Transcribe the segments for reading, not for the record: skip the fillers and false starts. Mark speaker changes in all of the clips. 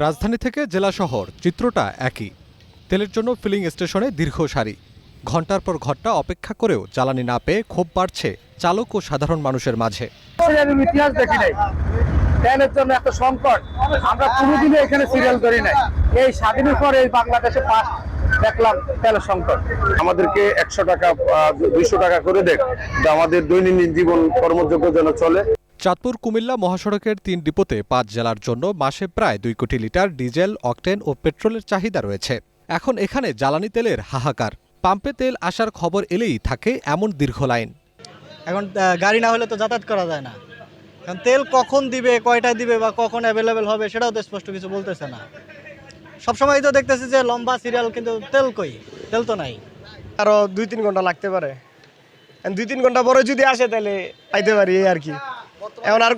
Speaker 1: রাজধানী থেকে জেলা শহর চিত্রটা একই। তেলের জন্য ফিলিং স্টেশনে দীর্ঘ সারি, ঘন্টার পর ঘন্টা অপেক্ষা করেও জ্বালানি না পেয়ে ক্ষোভ বাড়ছে চালক ও সাধারণ মানুষের মাঝে।
Speaker 2: ইতিহাস দেখি নাই, তেলের জন্য একটা সংকট। আমরা কোনোদিনও এখানে সিরিয়াল করি নাই। এই স্বাধীনের পরে এই বাংলাদেশে ফার্স্ট দেখলাম তেলের সংকট। আমাদেরকে 100 টাকা 200 টাকা করে দেখ, আমাদের দৈনন্দিন জীবন কর্মযোগ্য যেন চলে।
Speaker 1: চাঁদপুর কুমিল্লা মহাসড়কের 3 ডিপোতে 5 জেলার জন্য মাসে প্রায় 2 কোটি লিটার ডিজেল, অকটেন ও পেট্রোলের চাহিদা রয়েছে। এখন এখানে জ্বালানি তেলের হাহাকার। পাম্পে তেল আসার খবর এলেই থাকে এমন দীর্ঘ লাইন।
Speaker 3: এখন গাড়ি না হলে তো যাতায়াত করা যায় না। কারণ তেল কখন দিবে, কয়টায় দিবে বা কখন অ্যাভেলেবেল হবে সেটাও তো স্পষ্ট কিছু বলতেছে না। সবসময় তো দেখতেছি যে লম্বা সিরিয়াল, কিন্তু তেল কই? তেল তো নাই।
Speaker 4: আরো 2-3 ঘন্টা লাগতে পারে। 2-3 ঘন্টা পরে যদি আসে তাহলে পাইতে পারি আর কি। এখন আর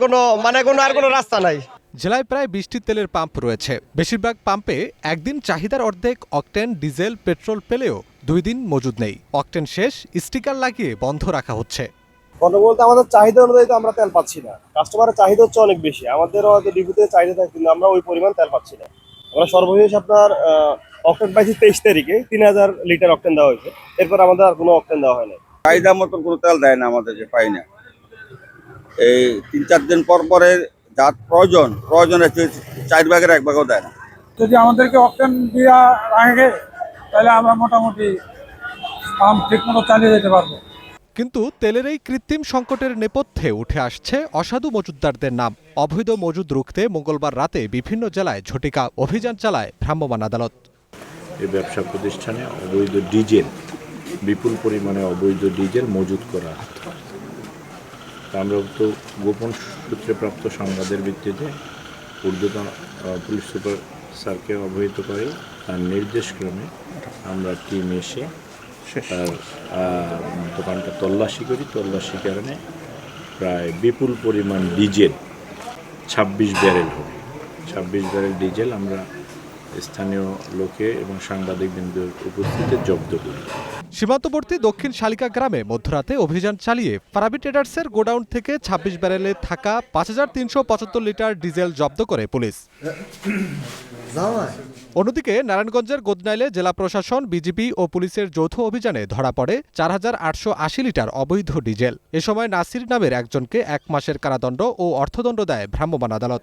Speaker 4: কোনো রাস্তা নাই।
Speaker 1: জেলায় প্রায় 20টি তেলের পাম্প রয়েছে। বেশিরভাগ পাম্পে একদিন চাহিদার অর্ধেক অকটেন, ডিজেল, পেট্রোল পেলেও 2 দিন মজুদ নেই। অকটেন শেষ, স্টিকার লাগিয়ে বন্ধ রাখা হচ্ছে।
Speaker 5: কথা বলতে আমাদের চাহিদা অনুযায়ী তো আমরা তেল পাচ্ছি না। কাস্টমারের চাহিদা হচ্ছে অনেক বেশি, আমাদেরও হয়তো ডিপুতে চাহিদা থাকে কিন্তু আমরা ওই পরিমাণ তেল পাচ্ছি না। আমরা সর্বশেষ আপনার অকটেন পাইছি 23 তারিখে 3000 লিটার অকটেন দেওয়া হয়েছে। এরপর আমাদের আর কোনো অকটেন দেওয়া হয় না।
Speaker 6: চাহিদা মতন কোনো তেল দেয় না আমাদেরকে, পাই না। এই 3-4 দিন পর পরে যা প্রয়োজনের 4 ভাগের 1 ভাগও দেয় না।
Speaker 7: যদি আমাদেরকে অকটেন দিয়া রাখে তাহলে আমরা মোটামুটি পাম্প ঠিক মতো চালিয়ে যেতে পারবো।
Speaker 1: কিন্তু তেলের এই কৃত্রিম সংকটের নেপথ্যে উঠে আসছে অসাধু মজুতদারদের নাম। অবৈধ মজুদ রুখতে মঙ্গলবার রাতে বিভিন্ন জেলায় ঝটিকা অভিযান চালায় ভ্রাম্যমাণ আদালত।
Speaker 8: এই ব্যবসা প্রতিষ্ঠানে অবৈধ ডিজেল, বিপুল পরিমাণে অবৈধ ডিজেল মজুত করা। আমরা তো গোপন সূত্রে প্রাপ্ত সংবাদের ভিত্তিতে ঊর্ধ্বতন পুলিশ সুপার স্যারকে অবহিত করে তার নির্দেশক্রমে আমরা টিম এসে তার দোকানটা তল্লাশি করি। তল্লাশির কারণে প্রায় বিপুল পরিমাণ ডিজেল 26 ব্যারেল হবে। 26 ব্যারেল ডিজেল আমরা স্থানীয় লোকে এবং সাংবাদিকবৃন্দের উপস্থিতিতে জব্দ করি।
Speaker 1: সীমান্তবর্তী দক্ষিণ শালিকা গ্রামে মধ্যরাতে অভিযান চালিয়ে ফারাবি ট্রেডার্সের গোডাউন থেকে 26 ব্যারেলে থাকা 5375 লিটার ডিজেল জব্দ করে পুলিশ। অন্যদিকে নারায়ণগঞ্জের গোদনাইলে জেলা প্রশাসন, বিজিবি ও পুলিশের যৌথ অভিযানে ধরা পড়ে 4880 লিটার অবৈধ ডিজেল। এ সময় নাসির নামের একজনকে 1 মাসের কারাদণ্ড ও অর্থদণ্ড দেয় ভ্রাম্যমাণ আদালত।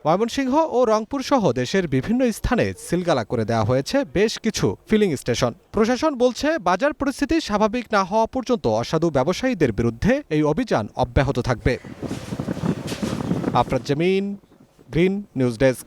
Speaker 1: ময়মনসিংহ ও রংপুর সহ দেশের বিভিন্ন স্থানে সিলগালা করে দেওয়া হয়েছে বেশ কিছু ফিলিং স্টেশন। প্রশাসন বলছে, বাজার পরিস্থিতি স্বাভাবিক না হওয়া পর্যন্ত অসাধু ব্যবসায়ীদের বিরুদ্ধে এই অভিযান অব্যাহত থাকবে। আফরাজ জামিন, গ্রিন নিউজ ডেস্ক।